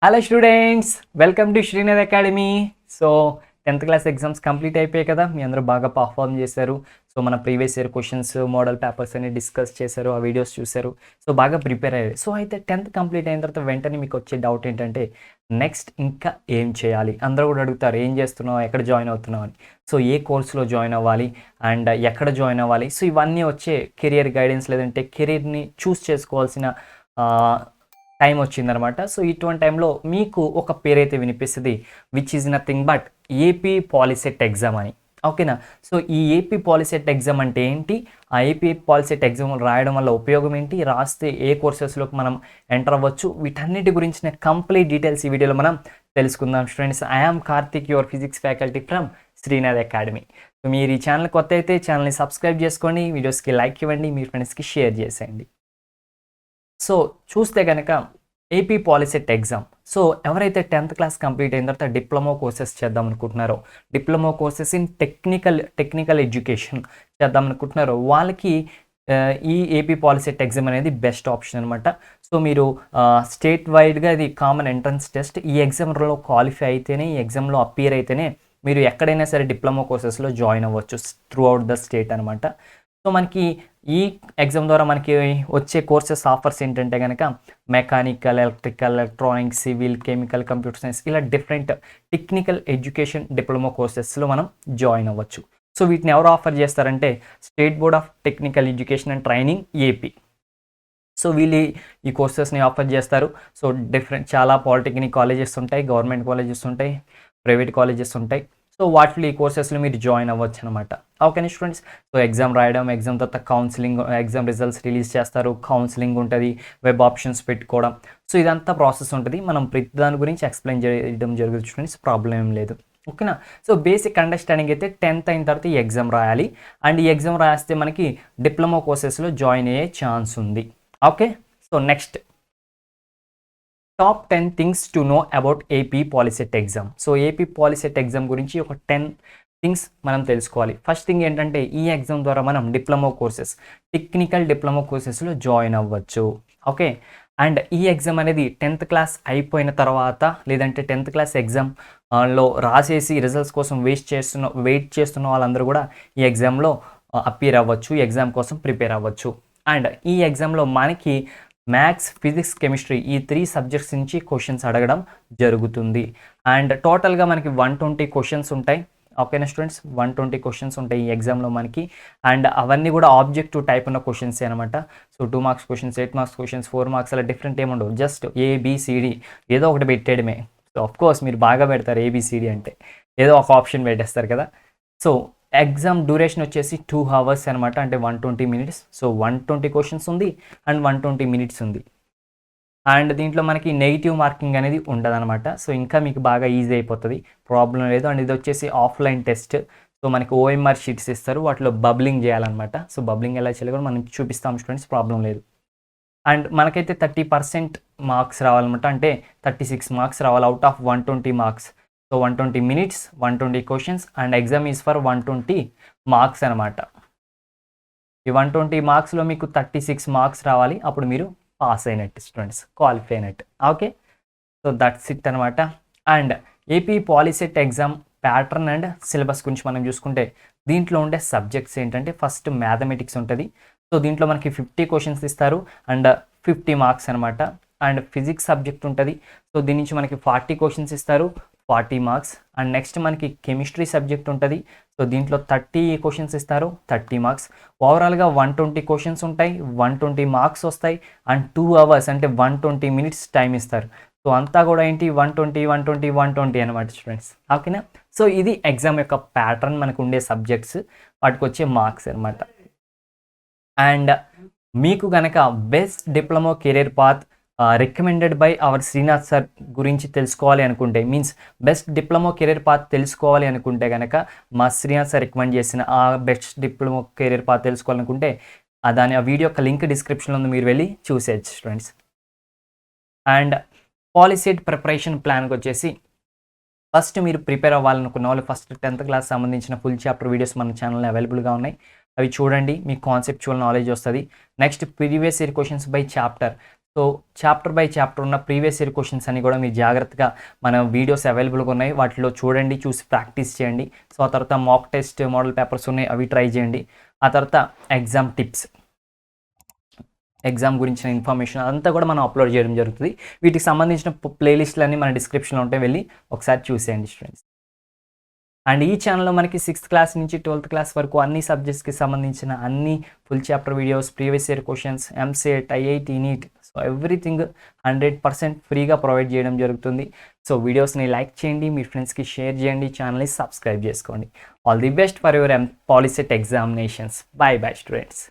Hello students, welcome to Srinath academy. So 10th class exams complete అయిపోయాయి కదా. మీ అందరూ బాగా పర్ఫామ్ చేశారు. సో మన previous year questions, model papers అన్ని డిస్కస్ చేశారు, ఆ వీడియోస్ చూశారు. సో బాగా ప్రిపేర్ అయ్యారు. సో అయితే 10th కంప్లీట్ అయిన తర్వాత వెంటనే మీకు వచ్చే డౌట్ ఏంటంటే నెక్స్ట్ ఇంకా ఏం చేయాలి? అందరూ కూడా అడుగుతారు, ఏం చేస్తున్నావు, ఎక్కడ జాయిన్ అవుతున్నావు అని. సో ఏ కోర్సులో జాయిన్ అవ్వాలి అండ్ ఎక్కడ జాయిన్ అవ్వాలి? సో ఇవన్నీ వచ్చే కెరియర్ గైడెన్స్ లేదంటే కెరీర్ని చూస్ చేసుకోవాల్సిన టైం వచ్చిందనమాట. సో ఇటువంటి టైంలో మీకు ఒక పేరైతే వినిపిస్తుంది, which is nothing but AP POLYCET exam అని. ఓకేనా? సో ఈ ఏపీ పాలిసెట్ ఎగ్జామ్ అంటే ఏంటి, ఆ ఏపీ పాలిసెట్ ఎగ్జామ్ రాయడం వల్ల ఉపయోగం ఏంటి, రాస్తే ఏ కోర్సెస్లోకి మనం ఎంటర్ అవ్వచ్చు, వీటన్నిటి గురించిన కంప్లీట్ డీటెయిల్స్ ఈ వీడియోలో మనం తెలుసుకుందాం. Students, I am Karthik, your physics faculty from Srinath academy. So మీరు ఈ ఛానల్ కొత్త అయితే ఛానల్ని సబ్స్క్రైబ్ చేసుకోండి, వీడియోస్కి లైక్ ఇవ్వండి, మీ ఫ్రెండ్స్కి షేర్ చేసేయండి. సో చూస్తే కనుక ఏపీ పాలిసెట్ ఎగ్జామ్, సో ఎవరైతే 10th క్లాస్ కంప్లీట్ అయిన తర్వాత డిప్లొమా కోర్సెస్ చేద్దాం అనుకుంటున్నారో, diploma courses in technical education చేద్దాం అనుకుంటున్నారో వాళ్ళకి ఈ ఏపీ పాలిసెట్ ఎగ్జామ్ అనేది బెస్ట్ ఆప్షన్ అనమాట. సో మీరు స్టేట్ వైడ్గా ఇది కామన్ ఎంట్రన్స్ టెస్ట్. ఈ ఎగ్జామ్లో క్వాలిఫై అయితేనే, ఈ ఎగ్జామ్లో అపియర్ అయితేనే మీరు ఎక్కడైనా సరే డిప్లొమా కోర్సెస్లో జాయిన్ అవ్వచ్చు త్రూ అవుట్ ద స్టేట్ అనమాట. సో మనకి ఈ ఎగ్జామ్ ద్వారా మనకి వచ్చే కోర్సెస్ ఆఫర్స్ ఏంటంటే కనుక mechanical, electrical, electronics, civil, chemical, computer science, ఇలా డిఫరెంట్ టెక్నికల్ ఎడ్యుకేషన్ డిప్లొమా కోర్సెస్లో మనం జాయిన్ అవ్వచ్చు. సో వీటిని ఎవరు ఆఫర్ చేస్తారంటే state board of technical education and training AP. So వీళ్ళు ఈ కోర్సెస్ని ఆఫర్ చేస్తారు. సో చాలా పాలిటెక్నిక్ కాలేజెస్ ఉంటాయి, గవర్నమెంట్ కాలేజెస్ ఉంటాయి, ప్రైవేట్ కాలేజెస్ ఉంటాయి. సో వాటిలో ఈ కోర్సెస్లో మీరు జాయిన్ అవ్వచ్చు అనమాట. ఓకేనా స్టూడెంట్స్? సో ఎగ్జామ్ రాయడం, ఎగ్జామ్ తర్వాత కౌన్సిలింగ్, ఎగ్జామ్ రిజల్ట్స్ రిలీజ్ చేస్తారు, కౌన్సిలింగ్ ఉంటుంది, వెబ్ ఆప్షన్స్ పెట్టుకోవడం. సో ఇదంతా ప్రాసెస్ ఉంటుంది. మనం ప్రతి దాని గురించి ఎక్స్ప్లెయిన్ చేయడం జరుగుతుంది స్టూడెంట్స్, ప్రాబ్లం ఏం లేదు. ఓకేనా? సో బేసిక్ అండర్స్టాండింగ్ అయితే 10th అయిన తర్వాత ఈ ఎగ్జామ్ రాయాలి. అండ్ ఈ ఎగ్జామ్ రాస్తే మనకి డిప్లొమా కోర్సెస్లో జాయిన్ అయ్యే ఛాన్స్ ఉంది. Okay, so next top 10 things to know about AP POLYCET exam. So AP POLYCET exam గురించి ఒక 10 థింగ్స్ మనం తెలుసుకోవాలి. ఫస్ట్ థింగ్ ఏంటంటే ఈ ఎగ్జామ్ ద్వారా మనం డిప్లొమా కోర్సెస్, టెక్నికల్ డిప్లొమా కోర్సెస్లో జాయిన్ అవ్వచ్చు. ఓకే, అండ్ ఈ ఎగ్జామ్ అనేది 10th క్లాస్ అయిపోయిన తర్వాత లేదంటే 10th క్లాస్ ఎగ్జామ్ లో రాసేసి రిజల్ట్స్ కోసం వెయిట్ చేస్తున్న వాళ్ళందరూ కూడా ఈ ఎగ్జామ్లో అపియర్ అవ్వచ్చు, ఈ ఎగ్జామ్ కోసం ప్రిపేర్ అవ్వచ్చు. అండ్ ఈ ఎగ్జామ్లో మనకి మ్యాథ్స్, ఫిజిక్స్, కెమిస్ట్రీ ఈ 3 సబ్జెక్ట్స్ నుంచి క్వశ్చన్స్ అడగడం జరుగుతుంది. అండ్ టోటల్గా మనకి 120 క్వశ్చన్స్ ఉంటాయి. ఓకేనా స్టూడెంట్స్? 120 క్వశ్చన్స్ ఉంటాయి ఈ ఎగ్జామ్లో మనకి. అండ్ అవన్నీ కూడా ఆబ్జెక్టివ్ టైప్ ఉన్న క్వశ్చన్స్ అనమాట. So 2 marks questions, 8 marks questions, 4 marks అలా డిఫరెంట్ ఏముండవు. జస్ట్ ఏబిసిడి ఏదో ఒకటి పెట్టేయడమే. సో ఆఫ్కోర్స్ మీరు బాగా పెడతారు ఏబిసిడి అంటే, ఏదో ఒక ఆప్షన్ పెట్టేస్తారు కదా. సో ఎగ్జామ్ డ్యూరేషన్ వచ్చేసి 2 hours అనమాట, అంటే 120 minutes. సో 120 క్వశ్చన్స్ ఉంది అండ్ 120 minutes ఉంది. అండ్ దీంట్లో మనకి నెగిటివ్ మార్కింగ్ అనేది ఉండదన్నమాట. సో ఇంకా మీకు బాగా ఈజీ అయిపోతుంది, ప్రాబ్లం లేదు. అండ్ ఇది వచ్చేసి ఆఫ్లైన్ టెస్ట్. సో మనకి ఓఎంఆర్ షీట్స్ ఇస్తారు, వాటిలో బబ్లింగ్ చేయాలన్నమాట. సో బబ్లింగ్ ఎలా చేయాలి కూడా మనం చూపిస్తాం స్టూడెంట్స్, ప్రాబ్లం లేదు. అండ్ మనకైతే 30% మార్క్స్ రావాలన్నమాట, అంటే 36 మార్క్స్ రావాలి out of 120 marks. So 120 minutes, 120 questions and exam is for 120 marks అనమాట. ఈ 120 మార్క్స్లో మీకు 36 మార్క్స్ రావాలి, అప్పుడు మీరు పాస్ అయినట్టు స్టూడెంట్స్, క్వాలిఫై అయినట్టు. ఓకే, సో దట్స్ ఇట్ అనమాట. And AP POLYCET exam pattern and syllabus గురించి మనం చూసుకుంటే దీంట్లో ఉండే సబ్జెక్ట్స్ ఏంటంటే ఫస్ట్ మ్యాథమెటిక్స్ ఉంటుంది. సో దీంట్లో మనకి 50 క్వశ్చన్స్ ఇస్తారు అండ్ 50 మార్క్స్ అనమాట. అండ్ ఫిజిక్స్ సబ్జెక్ట్ ఉంటుంది. సో దీని నుంచి మనకి 40 క్వశ్చన్స్ ఇస్తారు, 40 మార్క్స్. అండ్ నెక్స్ట్ మనకి కెమిస్ట్రీ సబ్జెక్ట్ ఉంటుంది. సో దీంట్లో 30 క్వశ్చన్స్ ఇస్తారు, 30 మార్క్స్. ఓవరాల్గా 120 క్వశ్చన్స్ ఉంటాయి, 120 మార్క్స్ వస్తాయి. అండ్ 2 hours అంటే 120 minutes టైం ఇస్తారు. సో అంతా కూడా ఏంటి 120, 120, 120 అనమాట స్టూడెంట్స్. ఓకేనా? సో ఇది ఎగ్జామ్ యొక్క ప్యాటర్న్, మనకు ఉండే సబ్జెక్ట్స్, వాటికి వచ్చే మార్క్స్ అనమాట. అండ్ మీకు కనుక best diploma career path recommended by our Srinath sir గురించి తెలుసుకోవాలి అనుకుంటే, means best diploma career path తెలుసుకోవాలి అనుకుంటే కనుక మా శ్రీనాథ్ సార్ రికమెండ్ చేసిన ఆ బెస్ట్ డిప్లొమా కెరీర్ పాత్ తెలుసుకోవాలనుకుంటే ఆ వీడియో యొక్క లింక్ డిస్క్రిప్షన్లో ఉంది, మీరు వెళ్ళి చూసేయచ్చు స్టూడెంట్స్. అండ్ పాలిసెట్ ప్రిపరేషన్ ప్లాన్కి వచ్చేసి ఫస్ట్ మీరు ప్రిపేర్ అవ్వాలనుకున్న వాళ్ళు ఫస్ట్ 10th క్లాస్ సంబంధించిన ఫుల్ చాప్టర్ వీడియోస్ మన ఛానల్లో అవైలబుల్గా ఉన్నాయి, అవి చూడండి, మీకు కాన్సెప్చువల్ నాలెడ్జ్ వస్తుంది. Next previous year questions by chapter. So chapter by chapter ఉన్న ప్రీవియస్ ఇయర్ క్వశ్చన్స్ అన్ని కూడా మీరు జాగ్రత్తగా మన వీడియోస్ అవైలబుల్గా ఉన్నాయి, వాటిలో చూడండి, చూసి ప్రాక్టీస్ చేయండి. సో ఆ తర్వాత మాక్ టెస్ట్ మోడల్ పేపర్స్ ఉన్నాయి, అవి ట్రై చేయండి. ఆ తర్వాత ఎగ్జామ్ టిప్స్, ఎగ్జామ్ గురించిన ఇన్ఫర్మేషన్ అంతా కూడా మనం అప్లోడ్ చేయడం జరుగుతుంది. వీటికి సంబంధించిన ప్లేలిస్టులన్నీ మన డిస్క్రిప్షన్లో ఉంటే వెళ్ళి ఒకసారి చూసేయండి స్టూడెంట్స్. అండ్ ఈ ఛానల్లో మనకి 6th క్లాస్ నుంచి 12th క్లాస్ వరకు అన్ని సబ్జెక్ట్స్కి సంబంధించిన అన్ని full chapter videos, previous year questions, EAMCET, IIT, NEET, so everything 100% ఫ్రీగా ప్రొవైడ్ చేయడం జరుగుతుంది. సో వీడియోస్ని లైక్ చేయండి, మీ ఫ్రెండ్స్కి షేర్ చేయండి, ఛానల్ని సబ్స్క్రైబ్ చేసుకోండి. All the best for your POLYCET examinations. By by students.